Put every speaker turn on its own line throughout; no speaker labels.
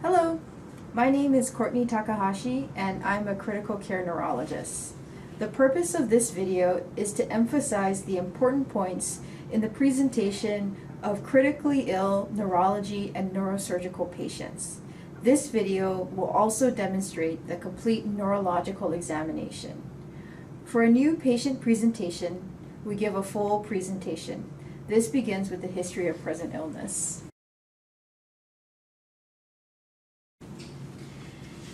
Hello, my name is Courtney Takahashi and I'm a critical care neurologist. The purpose of this video is to emphasize the important points in the presentation of critically ill neurology and neurosurgical patients. This video will also demonstrate the complete neurological examination. For a new patient presentation, we give a full presentation. This begins with the history of present illness.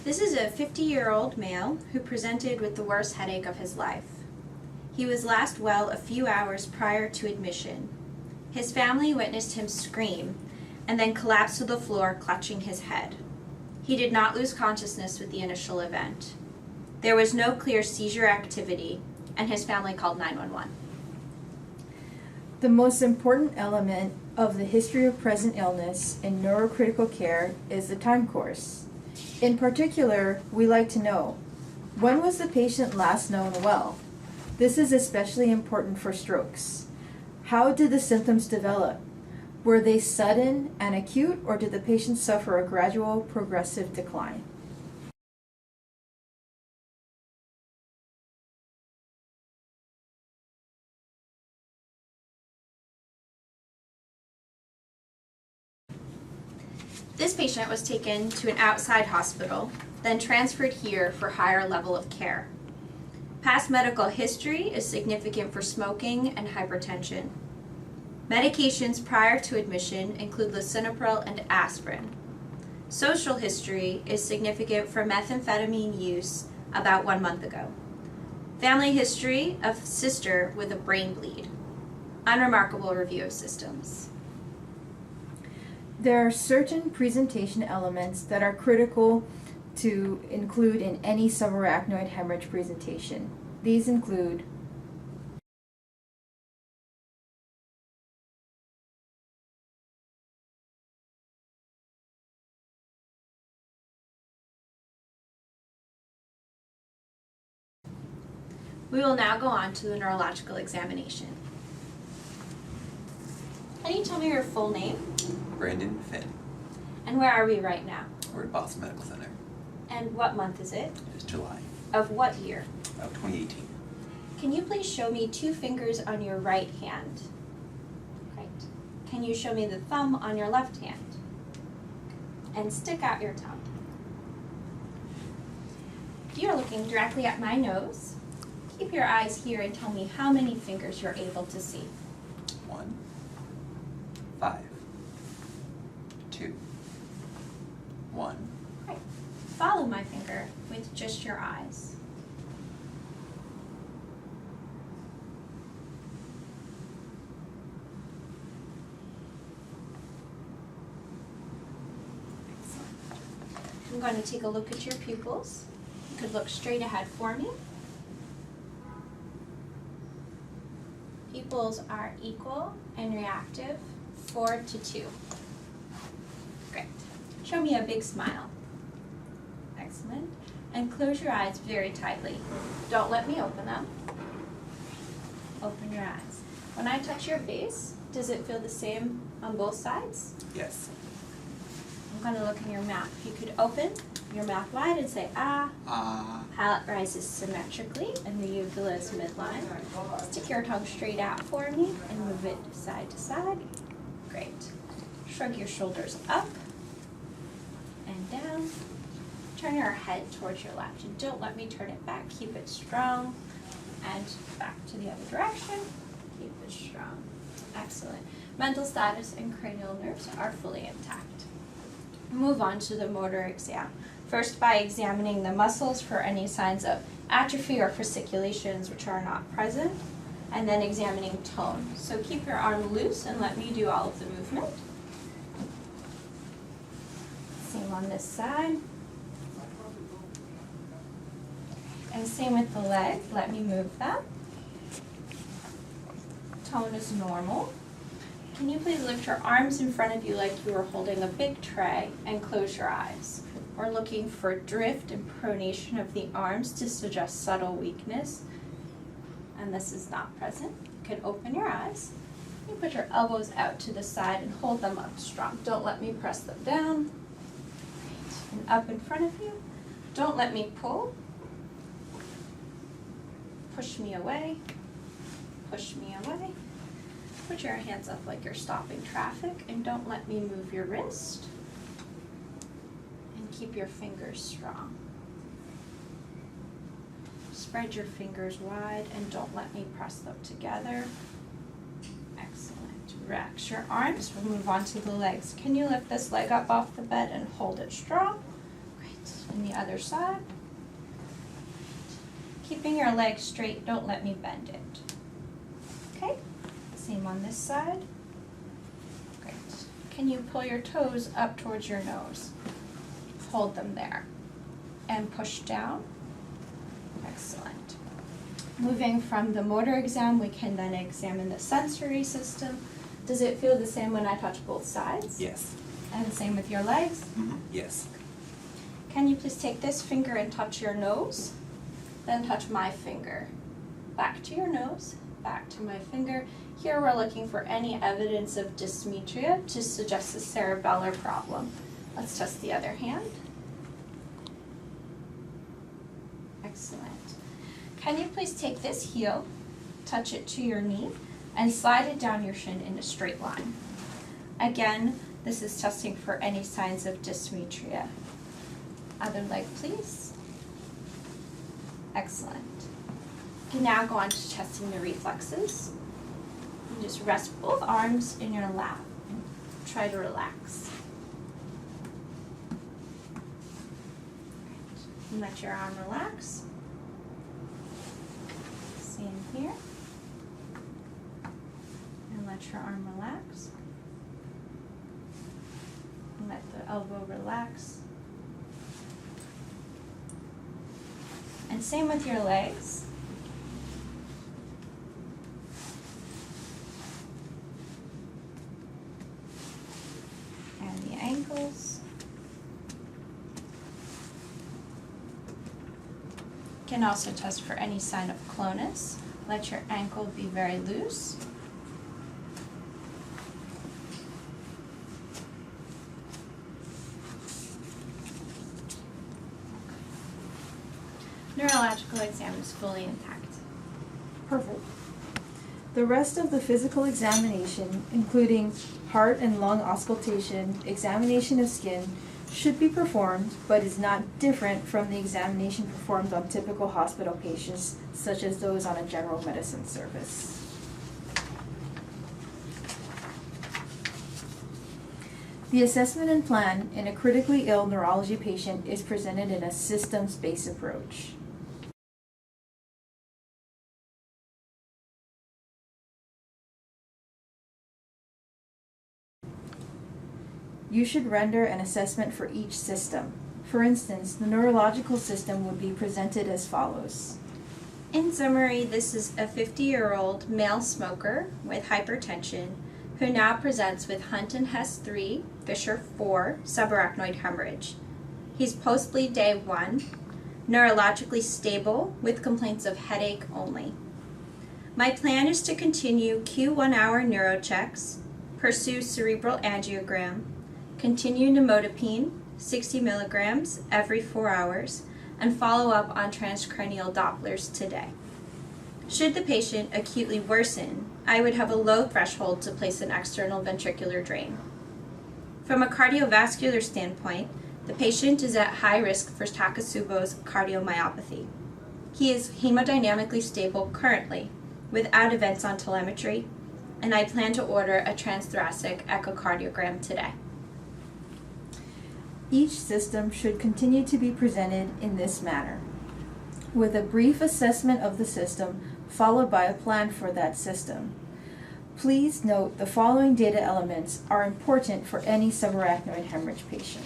This is a 50-year-old male who presented with the worst headache of his life. He was last well a few hours prior to admission. His family witnessed him scream and then collapse to the floor, clutching his head. He did not lose consciousness with the initial event. There was no clear seizure activity, and his family called 911.
The most important element of the history of present illness in neurocritical care is the time course. In particular, we like to know, when was the patient last known well? This is especially important for strokes. How did the symptoms develop? Were they sudden and acute, or did the patient suffer a gradual progressive decline?
This patient was taken to an outside hospital, then transferred here for higher level of care. Past medical history is significant for smoking and hypertension. Medications prior to admission include lisinopril and aspirin. Social history is significant for methamphetamine use about 1 month ago. Family history of sister with a brain bleed. Unremarkable review of systems.
There are certain presentation elements that are critical to include in any subarachnoid hemorrhage presentation. These include
We will now go on to the neurological examination. Can you tell me your full name?
Brandon Finn.
And where are we right now?
We're at Boston Medical Center.
And what month is it?
It's July
Of what year?
of 2018.
Can you please show me 2 fingers on your right hand? Right. Can you show me the thumb on your left hand? And stick out your tongue. You're looking directly at my nose. Keep your eyes here and tell me how many fingers you're able to see.
1, 5, 2, 1.
Right. Follow my finger with just your eyes. Excellent. I'm going to take a look at your pupils. You could look straight ahead for me. Pupils are equal and reactive, 4 to 2. Great. Show me a big smile. Excellent. And close your eyes very tightly. Don't let me open them. Open your eyes. When I touch your face, does it feel the same on both sides?
Yes.
I'm going to look in your mouth. If you could open your mouth wide and say ah. Palate rises symmetrically and the uvula is midline. Stick your tongue straight out for me and move it side to side. Great. Shrug your shoulders up and down. Turn your head towards your left and don't let me turn it back. Keep it strong and back to the other direction. Keep it strong. Excellent. Mental status and cranial nerves are fully intact. Move on to the motor exam. First by examining the muscles for any signs of atrophy or fasciculations which are not present, and then examining tone. So keep your arm loose and let me do all of the movement. Same on this side. And same with the leg, let me move that. Tone is normal. Can you please lift your arms in front of you like you are holding a big tray and close your eyes? We're looking for drift and pronation of the arms to suggest subtle weakness. And this is not present. You can open your eyes. You put your elbows out to the side and hold them up strong. Don't let me press them down. and up in front of you. Don't let me pull. Push me away. Push me away. Put your hands up like you're stopping traffic and don't let me move your wrist. And keep your fingers strong. Spread your fingers wide and don't let me press them together. Excellent. Relax your arms. We'll move on to the legs. Can you lift this leg up off the bed and hold it strong? Great. And the other side. Keeping your leg straight, don't let me bend it. Okay? Same on this side. Great. Can you pull your toes up towards your nose? Hold them there. And push down. Excellent. Moving from the motor exam, we can then examine the sensory system. Does it feel the same when I touch both sides?
Yes.
And the same with your legs?
Yes.
Can you please take this finger and touch your nose? Then touch my finger. Back to your nose, back to my finger. Here we're looking for any evidence of dysmetria to suggest a cerebellar problem. Let's test the other hand. Excellent. Can you please take this heel, touch it to your knee, and slide it down your shin in a straight line? Again, this is testing for any signs of dysmetria. Other leg, please. Excellent. You can now go on to testing the reflexes. You just rest both arms in your lap and try to relax. And let your arm relax. Same here. And let your arm relax. And let the elbow relax. And same with your legs. And the ankles. You can also test for any sign of clonus. Let your ankle be very loose. Neurological exam is fully intact.
Perfect. The rest of the physical examination, including heart and lung auscultation, examination of skin, should be performed, but is not different from the examination performed on typical hospital patients, such as those on a general medicine service. The assessment and plan in a critically ill neurology patient is presented in a systems-based approach. You should render an assessment for each system. For instance, the neurological system would be presented as follows.
In summary, this is a 50-year-old male smoker with hypertension who now presents with Hunt and Hess 3, Fisher 4, subarachnoid hemorrhage. He's post-bleed day 1, neurologically stable with complaints of headache only. My plan is to continue Q1 hour neurochecks, pursue cerebral angiogram, continue nimodipine, 60 milligrams every 4 hours, and follow up on transcranial Dopplers today. Should the patient acutely worsen, I would have a low threshold to place an external ventricular drain. From a cardiovascular standpoint, the patient is at high risk for Takotsubo's cardiomyopathy. He is hemodynamically stable currently, without events on telemetry, and I plan to order a transthoracic echocardiogram today.
Each system should continue to be presented in this manner, with a brief assessment of the system followed by a plan for that system. Please note the following data elements are important for any subarachnoid hemorrhage patient.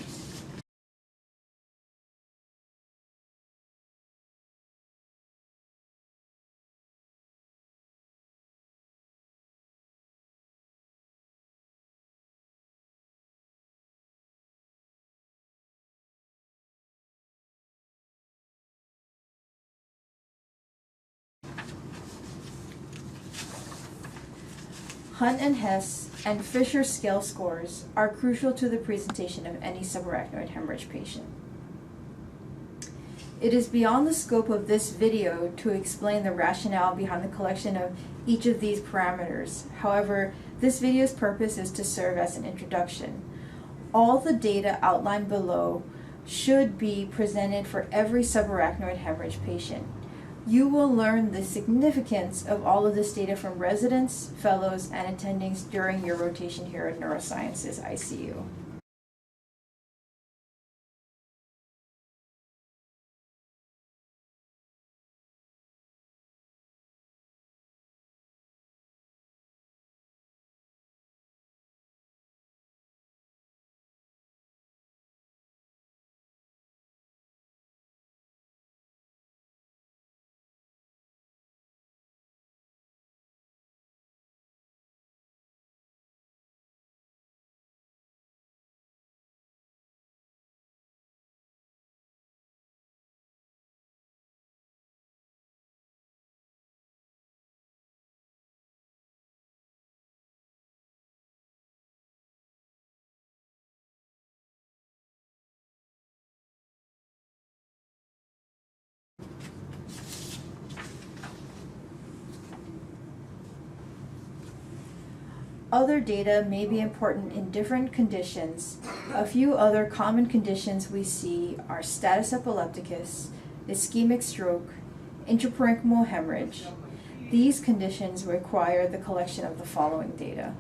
Hunt and Hess and Fisher scale scores are crucial to the presentation of any subarachnoid hemorrhage patient. It is beyond the scope of this video to explain the rationale behind the collection of each of these parameters. However, this video's purpose is to serve as an introduction. All the data outlined below should be presented for every subarachnoid hemorrhage patient. You will learn the significance of all of this data from residents, fellows, and attendings during your rotation here at Neurosciences ICU. Other data may be important in different conditions. A few other common conditions we see are status epilepticus, ischemic stroke, intraparenchymal hemorrhage. These conditions require the collection of the following data.